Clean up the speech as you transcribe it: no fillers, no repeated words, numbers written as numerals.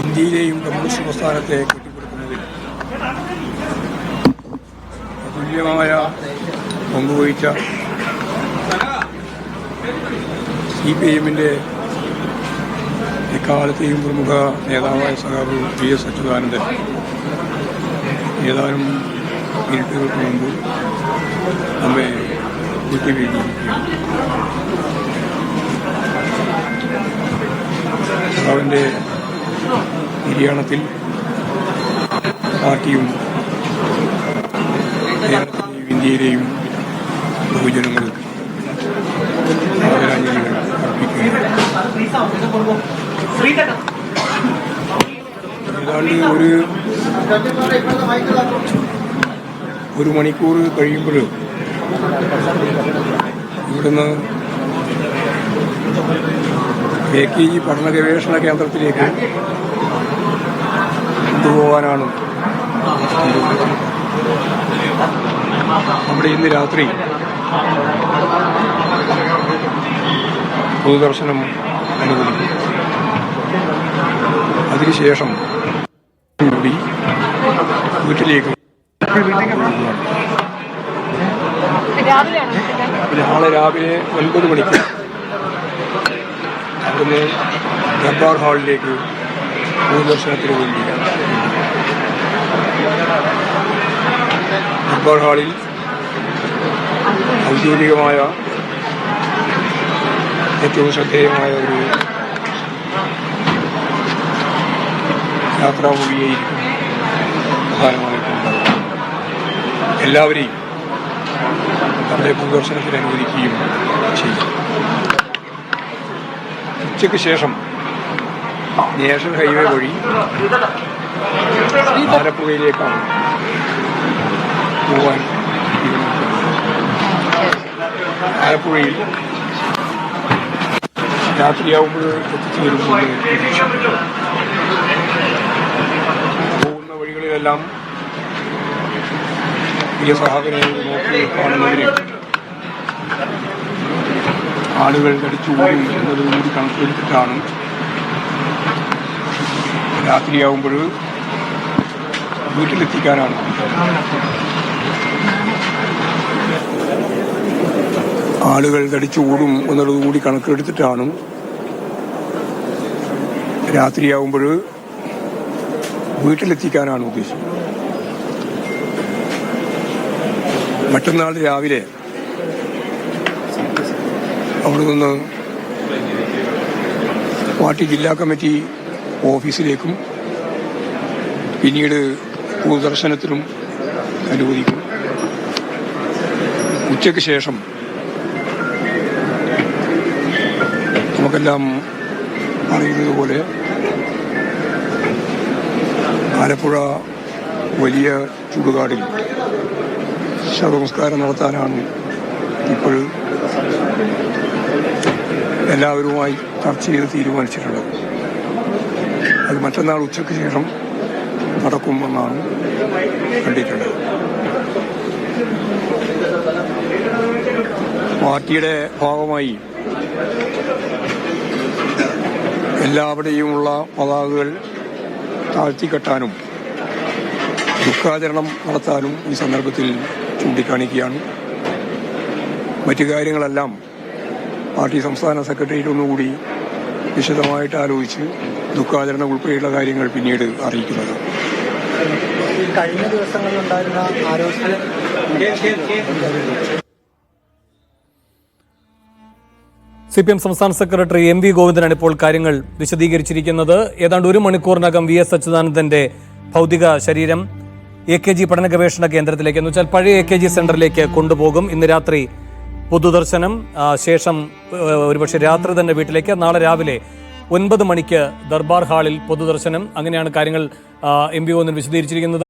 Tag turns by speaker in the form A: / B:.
A: ഇന്ത്യയിലെയും കമ്മ്യൂണിസ്റ്റ് പ്രസ്ഥാനത്തെ കെട്ടിപ്പടുക്കുന്നതിൽ അതുല്യമായ പങ്കുവഹിച്ച CPIM-ന്റെ എക്കാലത്തെയും പ്രമുഖ നേതാവായ സഖാവ് VS അച്യുതാനന്ദൻ ഏതാനും മിനിറ്റുകൾക്ക് മുമ്പ് നമ്മെ വിട്ടുപിരിഞ്ഞിരിക്കുകയാണ്. സഖാവിൻ്റെ നിര്യാണത്തിൽ പാർട്ടിയും കേരളത്തിലെയും ഇന്ത്യയിലെയും ബഹുജനങ്ങൾക്ക് ആദരാഞ്ജലികൾ അർപ്പിക്കുകയാണ്. ഏതാണ്ട് ഒരു മണിക്കൂർ കഴിയുമ്പോൾ ഇവിടുന്ന് AKG പഠന ഗവേഷണ കേന്ദ്രത്തിലേക്ക് കൊണ്ടുപോകാനാണ് അവിടെ ഇന്ന് രാത്രി പൊതുദർശനം അനുവദിക്കും. അതിനുശേഷം കൂടി വീട്ടിലേക്ക് നാളെ രാവിലെ 9 മണിക്ക് അവിടുന്ന് ദർബാർ ഹാളിലേക്ക് പൊതുദർശനത്തിന് വേണ്ടി ദർബാർ ഹാളിൽ ഔദ്യോഗികമായ ഏറ്റവും ശ്രദ്ധേയമായ ഒരു യാത്രാമൊഴിയായിരിക്കും പ്രധാനമായിട്ടുണ്ടാകും. എല്ലാവരെയും അവിടെ പൊതുദർശനത്തിന് അനുവദിക്കുകയും ചെയ്യും. ഉച്ചയ്ക്ക് ശേഷം നാഷണൽ ഹൈവേ വഴി ആലപ്പുഴയിലേക്കാണ് പോകാൻ ആലപ്പുഴയിൽ രാത്രിയാവുമ്പോൾ എത്തിച്ചു വരുമ്പോൾ പോകുന്ന വഴികളിലെല്ലാം പ്രിയ സഹാബിനെ നോക്കി കാണുന്നതിന് ആളുകൾ കടിച്ചുകൂടി എന്നതുകൂടി കണക്കെടുത്തിട്ടാണ് രാത്രിയാവുമ്പോൾ വീട്ടിലെത്തിക്കാനാണ് ആളുകൾ തടിച്ചുകൂടും എന്നുള്ളതുകൂടി കണക്കെടുത്തിട്ടാണ് രാത്രിയാവുമ്പോൾ വീട്ടിലെത്തിക്കാനാണ് ഉദ്ദേശിച്ചത്. മറ്റന്നാൾ രാവിലെ അവിടെ നിന്ന് പാർട്ടി ജില്ലാ കമ്മിറ്റി ഓഫീസിലേക്കും പിന്നീട് പൊതുദർശനത്തിനും അനുവദിക്കും. ഉച്ചയ്ക്ക് ശേഷം നമുക്കെല്ലാം അറിയുന്നത് പോലെ ആലപ്പുഴ വലിയ ചുടുകാടിൽ ശവസംസ്കാരം നടത്താനാണ് ഇപ്പോൾ എല്ലാവരുമായി ചർച്ച ചെയ്ത് തീരുമാനിച്ചിട്ടുള്ളത്. അത് മറ്റന്നാൾ ഉച്ചയ്ക്ക് ശേഷം നടക്കുമെന്നാണ് കണ്ടിട്ടുള്ളത്. പാർട്ടിയുടെ ഭാഗമായി എല്ലാവിടെയുമുള്ള പതാകകൾ താഴ്ത്തിക്കെട്ടാനും ദുഃഖാചരണം നടത്താനും ഈ സന്ദർഭത്തിൽ ചൂണ്ടിക്കാണിക്കുകയാണ്. മറ്റു കാര്യങ്ങളെല്ലാം പാർട്ടി സംസ്ഥാന സെക്രട്ടേറിയറ്റ് ഒന്നുകൂടി വിശദമായിട്ട് ആലോചിച്ച് ദുഃഖാചരണം ഉൾപ്പെടെയുള്ള കാര്യങ്ങൾ പിന്നീട് അറിയിക്കുന്നത്.
B: കഴിഞ്ഞ ദിവസങ്ങളിലുണ്ടായിരുന്ന ആരോഗ്യ
C: CPM സംസ്ഥാന സെക്രട്ടറി MV ഗോവിന്ദനാണ് ഇപ്പോൾ കാര്യങ്ങൾ വിശദീകരിച്ചിരിക്കുന്നത്. ഏതാണ്ട് 1 മണിക്കൂറിനകം VS അച്യുതാനന്ദന്റെ ഭൗതിക ശരീരം AKG പഠന ഗവേഷണ കേന്ദ്രത്തിലേക്ക്, എന്ന് വെച്ചാൽ പഴയ AKG സെന്ററിലേക്ക് കൊണ്ടുപോകും. ഇന്ന് രാത്രി പൊതുദർശനം, ശേഷം ഒരുപക്ഷെ രാത്രി തന്നെ വീട്ടിലേക്ക്. നാളെ രാവിലെ 9 മണിക്ക് ദർബാർ ഹാളിൽ പൊതുദർശനം. അങ്ങനെയാണ് കാര്യങ്ങൾ MV ഗോവിന്ദൻ വിശദീകരിച്ചിരിക്കുന്നത്.